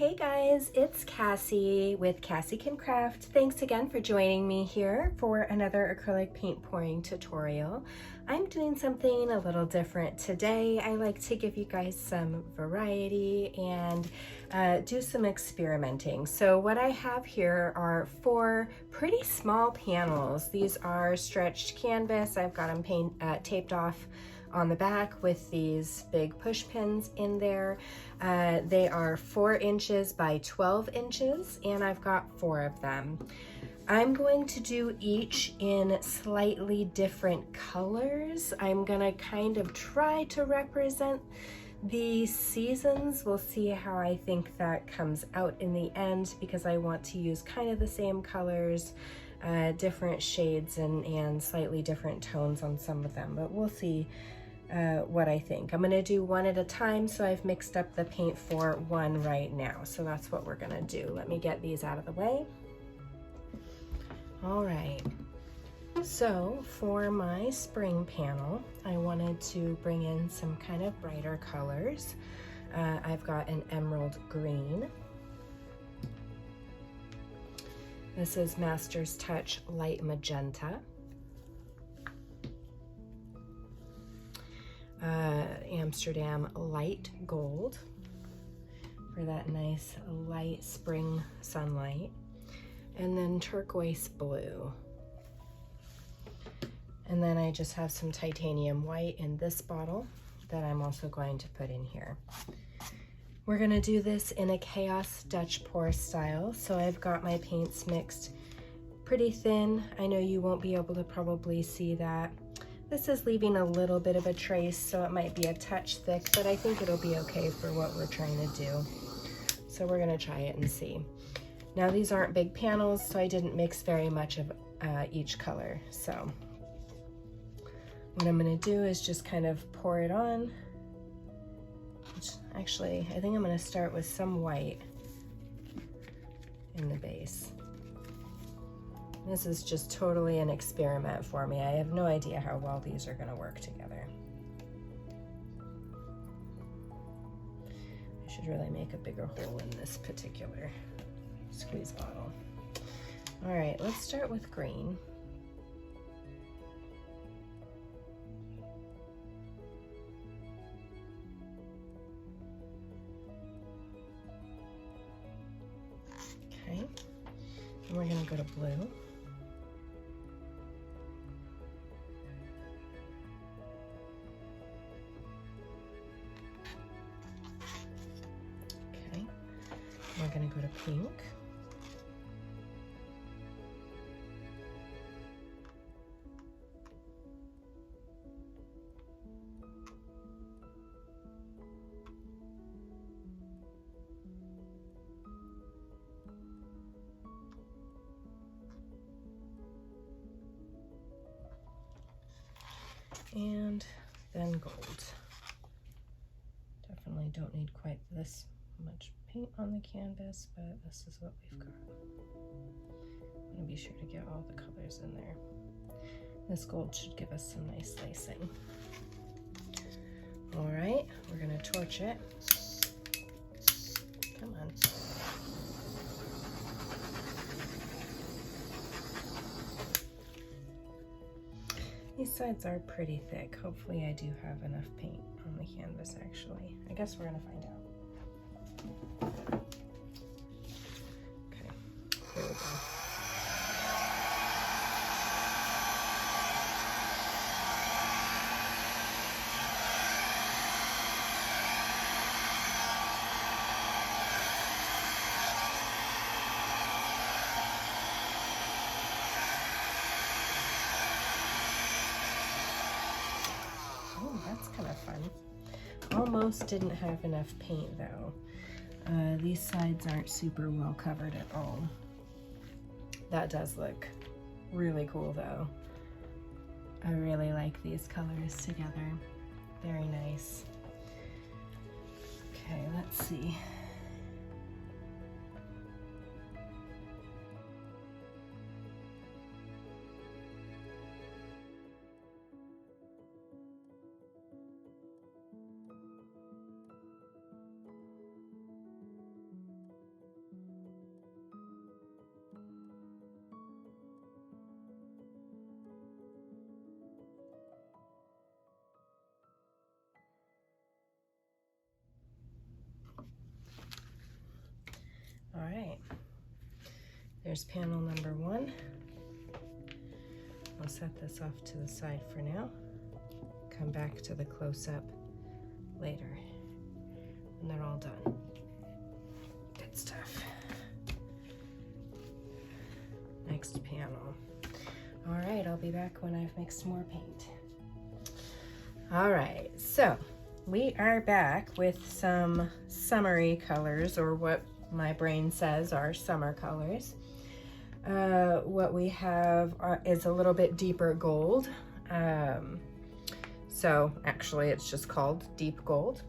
Hey guys, it's Cassie with Cassie Can Craft. Thanks again for joining me here for another acrylic paint pouring tutorial. I'm doing something a little different today. I like to give you guys some variety and do some experimenting. So what I have here are 4 pretty small panels. These are stretched canvas. I've got them taped off on the back with these big push pins in there. They are 4 inches by 12 inches and I've got 4 of them. I'm going to do each in slightly different colors. I'm gonna kind of try to represent the seasons. We'll see how I think that comes out in the end because I want to use kind of the same colors, different shades and slightly different tones on some of them, but we'll see what I think. I'm gonna do one at a time, so I've mixed up the paint for one right now. So that's what we're gonna do. Let me get these out of the way. All right, so for my spring panel, I wanted to bring in some kind of brighter colors. I've got an emerald green. This is Master's Touch Light Magenta. Amsterdam Light Gold for that nice light spring sunlight, and then turquoise blue. And then I just have some titanium white in this bottle that I'm also going to put in here. We're gonna do this in a Chaos Dutch pour style, so I've got my paints mixed pretty thin. I know you won't be able to probably see that. This is leaving a little bit of a trace, so it might be a touch thick, but I think it'll be okay for what we're trying to do. So we're gonna try it and see. Now these aren't big panels, so I didn't mix very much of each color. So what I'm gonna do is just kind of pour it on. Actually, I think I'm gonna start with some white in the base. This is just totally an experiment for me. I have no idea how well these are gonna work together. I should really make a bigger hole in this particular squeeze bottle. All right, let's start with green. Okay, and we're gonna go to blue. We're gonna go to pink. And then gold. Definitely don't need quite this much paint on the canvas, but this is what we've got. I'm gonna be sure to get all the colors in there. This gold should give us some nice lacing. All right, we're gonna torch it. Come on. These sides are pretty thick. Hopefully I do have enough paint on the canvas actually. I guess we're gonna find out. Okay, here we go. Oh, that's kind of fun. Almost didn't have enough paint though. These sides aren't super well covered at all. That does look really cool though. I really like these colors together. Very nice. Okay, let's see. Here's panel number 1. I'll set this off to the side for now. Come back to the close-up later when they're all done. Good stuff. Next panel. All right, I'll be back when I've mixed more paint. All right, so we are back with some summery colors, or what my brain says are summer colors. What we have is a little bit deeper gold. So actually it's just called deep gold.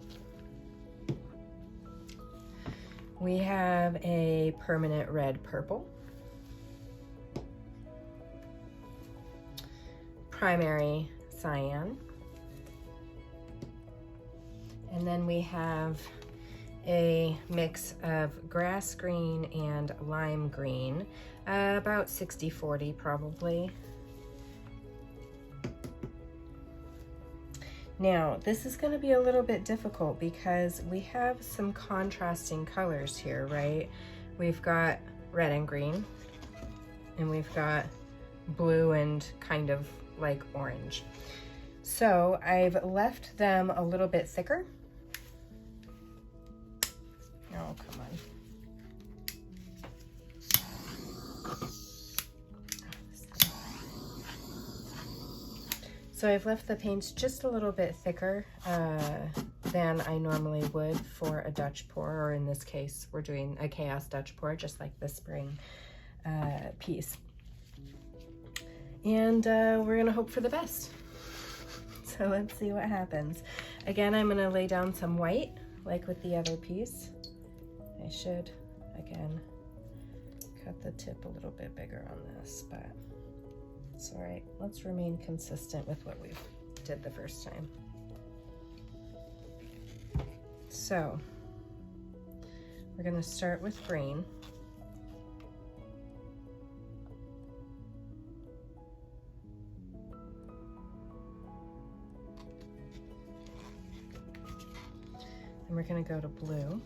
We have a permanent red purple. Primary cyan. And then we have a mix of grass green and lime green, about 60-40 probably. Now, this is going to be a little bit difficult because we have some contrasting colors here, right? We've got red and green, and we've got blue and kind of like orange. So I've left them a little bit thicker. Oh, come on. So I've left the paints just a little bit thicker than I normally would for a Dutch pour, or in this case, we're doing a Chaos Dutch pour, just like the spring piece. And we're gonna hope for the best. So let's see what happens. Again, I'm gonna lay down some white, like with the other piece. I should, again, cut the tip a little bit bigger on this, but it's all right. Let's remain consistent with what we did the first time. So we're gonna start with green. And we're gonna go to blue.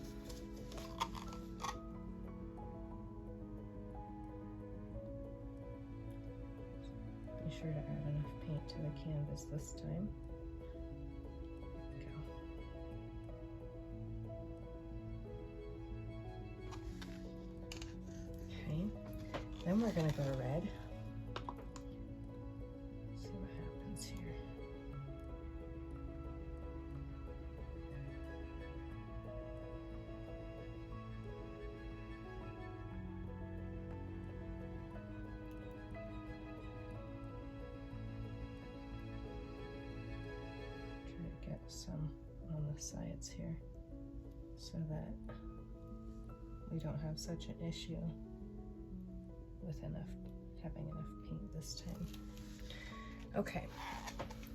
Be sure to add enough paint to the canvas this time. Go. Okay, then we're gonna go to red. See what happens here. Get some on the sides here so that we don't have such an issue with having enough paint this time. Okay,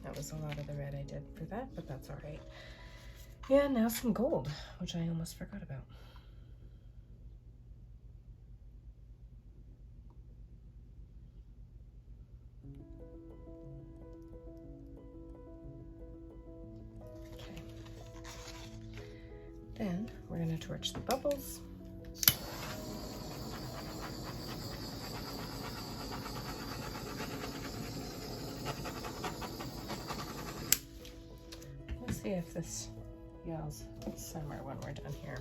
that was a lot of the red I did for that, but that's all right. And now some gold, which I almost forgot about. Then we're going to torch the bubbles. Let's see if this yells summer when we're done here.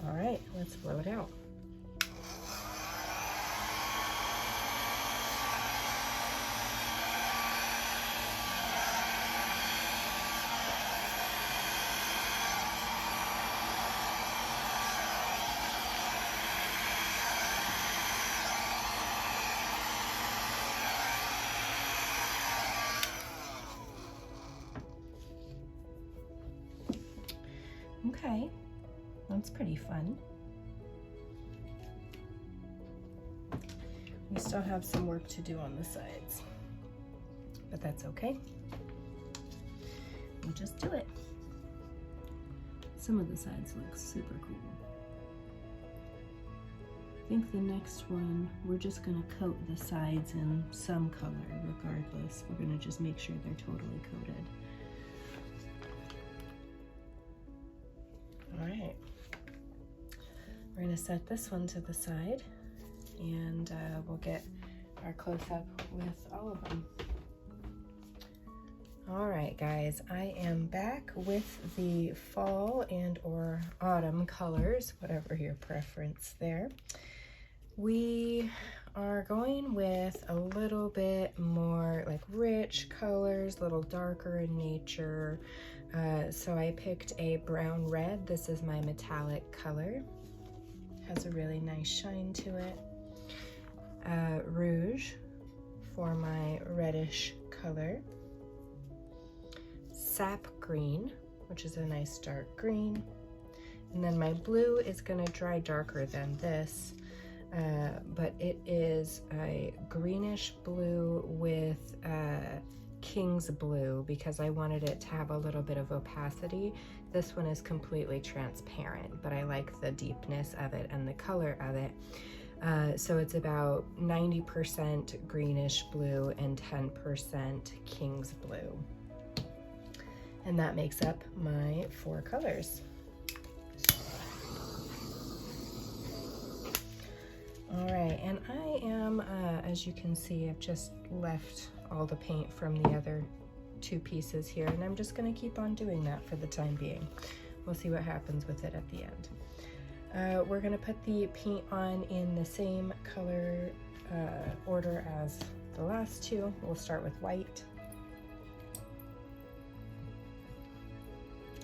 All right, let's blow it out. Okay, that's pretty fun. We still have some work to do on the sides, but that's okay. We'll just do it. Some of the sides look super cool. I think the next one, we're just gonna coat the sides in some color regardless. We're gonna just make sure they're totally coated. All right, we're gonna set this one to the side and we'll get our close-up with all of them. All right, guys, I am back with the fall and or autumn colors, whatever your preference there. We are going with a little bit more like rich colors, a little darker in nature. So I picked a brown red. This is my metallic color. Has a really nice shine to it. Rouge for my reddish color. Sap green, which is a nice dark green. And then my blue is gonna dry darker than this, but it is a greenish blue with king's blue because I wanted it to have a little bit of opacity. This one is completely transparent, but I like the deepness of it and the color of it. So it's about 90% greenish blue and 10% king's blue. And that makes up my 4 colors. All right, and I am, as you can see, I've just left all the paint from the other 2 pieces here, and I'm just gonna keep on doing that for the time being. We'll see what happens with it at the end. We're gonna put the paint on in the same color order as the last 2. We'll start with white.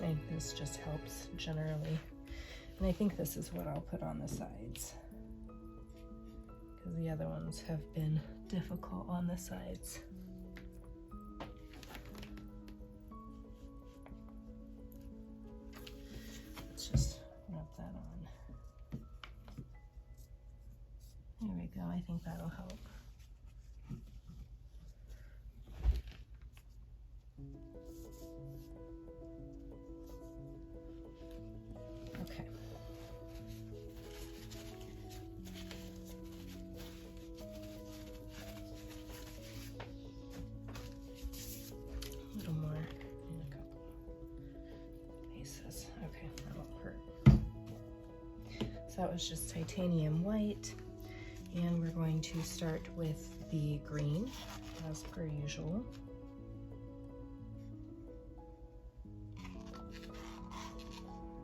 And this just helps generally. And I think this is what I'll put on the sides, because the other ones have been difficult on the sides. Let's just rub that on. There we go, I think that'll help. Okay. A little more in a couple pieces. Okay, that won't hurt. So that was just titanium white, and we're going to start with the green as per usual.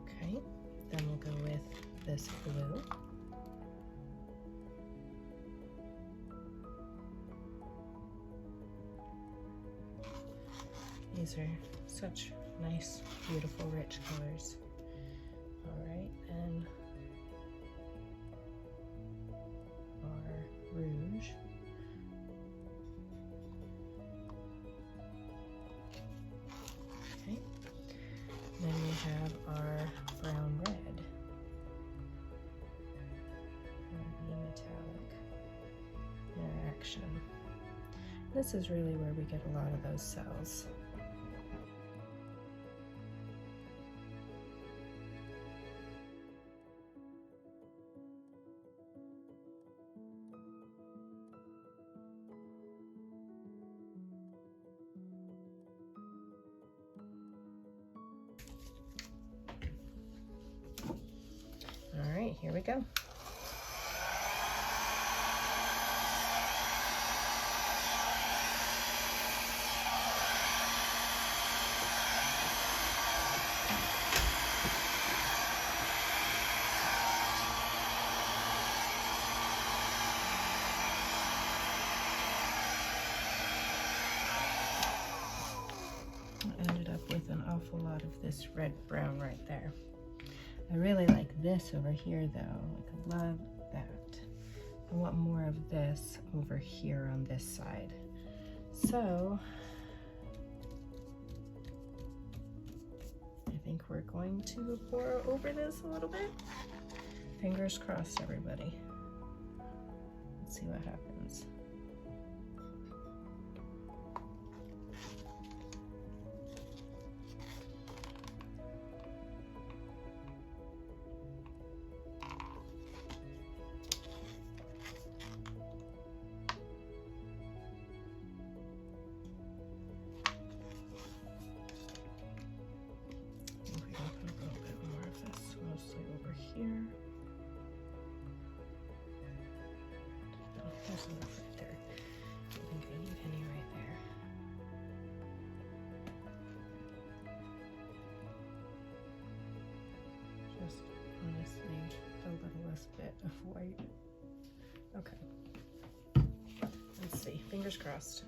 Okay, then we'll go with this blue. These are such nice, beautiful, rich colors. All right, and our rouge. Okay, then we have our brown red. The metallic interaction. This is really where we get a lot of those cells. All right, here we go. I ended up with an awful lot of this red-brown right there. I really like this over here though. Like, I love that. I want more of this over here on this side. So I think we're going to pour over this a little bit. Fingers crossed, everybody. Let's see what happens. Here. white. Okay. Let's see, fingers crossed.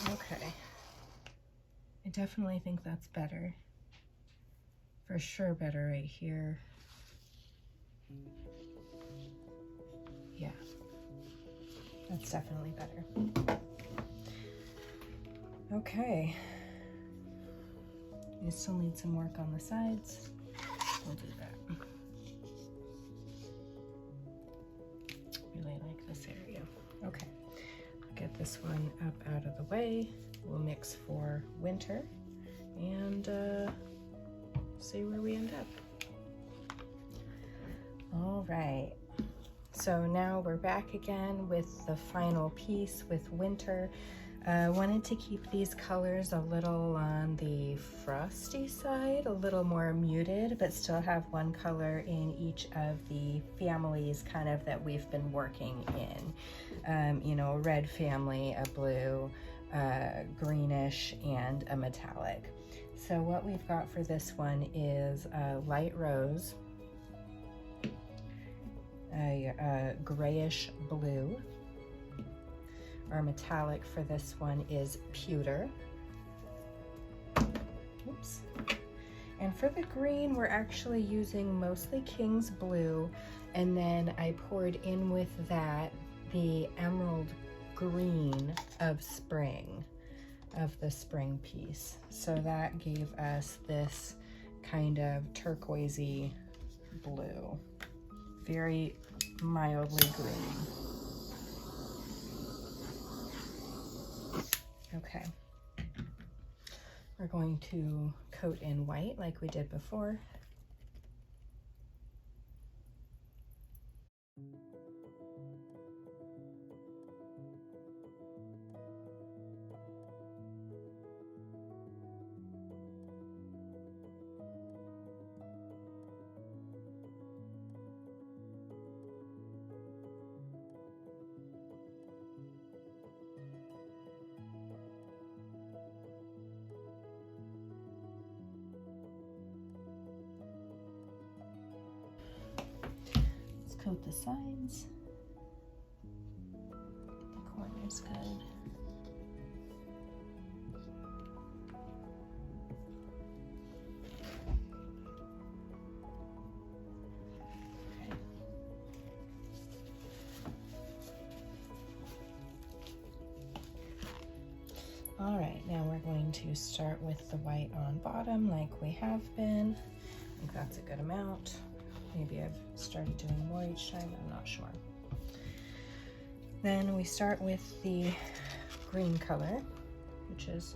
Okay. I definitely think that's better. For sure better right here. Yeah, that's definitely better. Okay. You still need some work on the sides. We'll do that. Really like this area. Okay, I'll get this one up out of the way. We'll mix for winter and see where we end up. All right, so now we're back again with the final piece with winter. Wanted to keep these colors a little on the frosty side, a little more muted, but still have one color in each of the families kind of that we've been working in. You know, a red family, a blue, greenish, and a metallic. So what we've got for this one is a light rose, a grayish blue. Our metallic for this one is pewter. Oops. And for the green, we're actually using mostly King's Blue, and then I poured in with that the emerald green of spring, of the spring piece. So that gave us this kind of turquoisey blue, very mildly green. Okay, we're going to coat in white like we did before. Coat the sides. The corner's good. Okay. All right, now we're going to start with the white on bottom like we have been. I think that's a good amount. Maybe I've started doing more each time, I'm not sure. Then we start with the green color, which is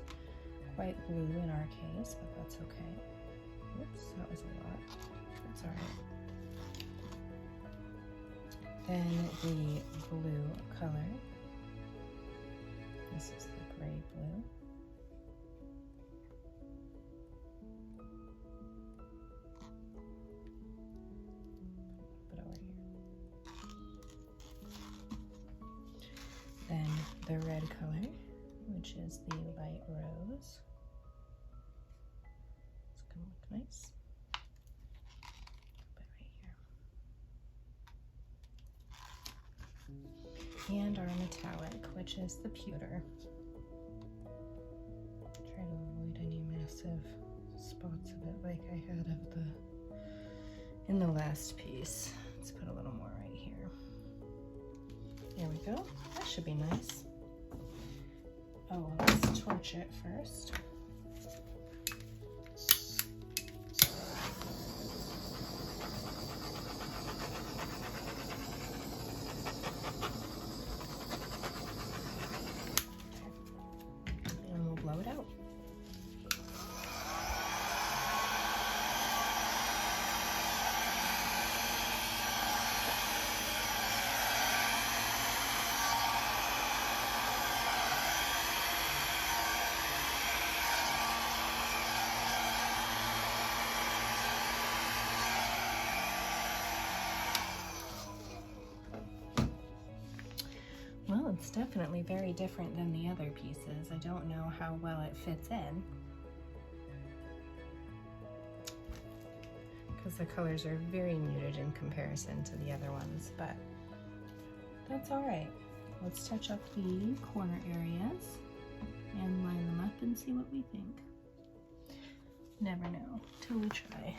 quite blue in our case, but that's okay. Oops, that was a lot. That's all right. Then the blue color. This is the gray blue. Then the red color, which is the light rose. It's gonna look nice. Put it right here. And our metallic, which is the pewter. Try to avoid any massive spots of it like I had in the last piece. Let's put a little more right here. There we go. That should be nice. Oh, let's torch it first. Okay. And we'll blow it out. Well, it's definitely very different than the other pieces. I don't know how well it fits in, because the colors are very muted in comparison to the other ones, but that's all right. Let's touch up the corner areas and line them up and see what we think. Never know till we try.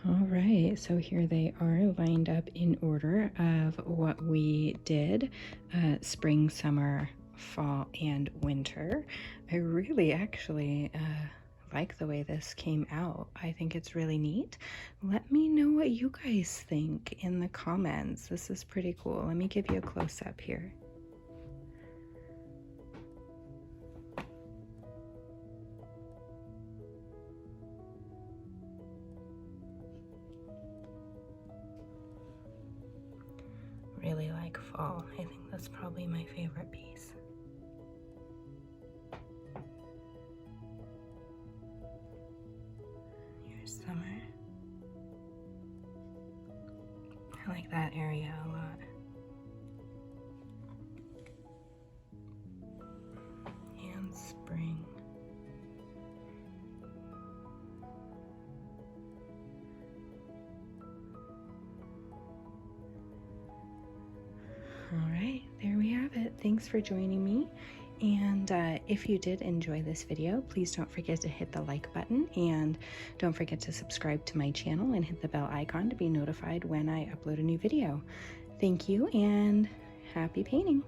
All right, so here they are lined up in order of what we did, spring, summer, fall, and winter. I really actually like the way this came out. I think it's really neat. Let me know what you guys think in the comments. This is pretty cool. Let me give you a close-up here. Really like fall. I think that's probably my favorite piece. Here's summer. I like that area a lot. And spring. All right, there we have it. Thanks for joining me. And if you did enjoy this video, please don't forget to hit the like button, and don't forget to subscribe to my channel and hit the bell icon to be notified when I upload a new video. Thank you and happy painting.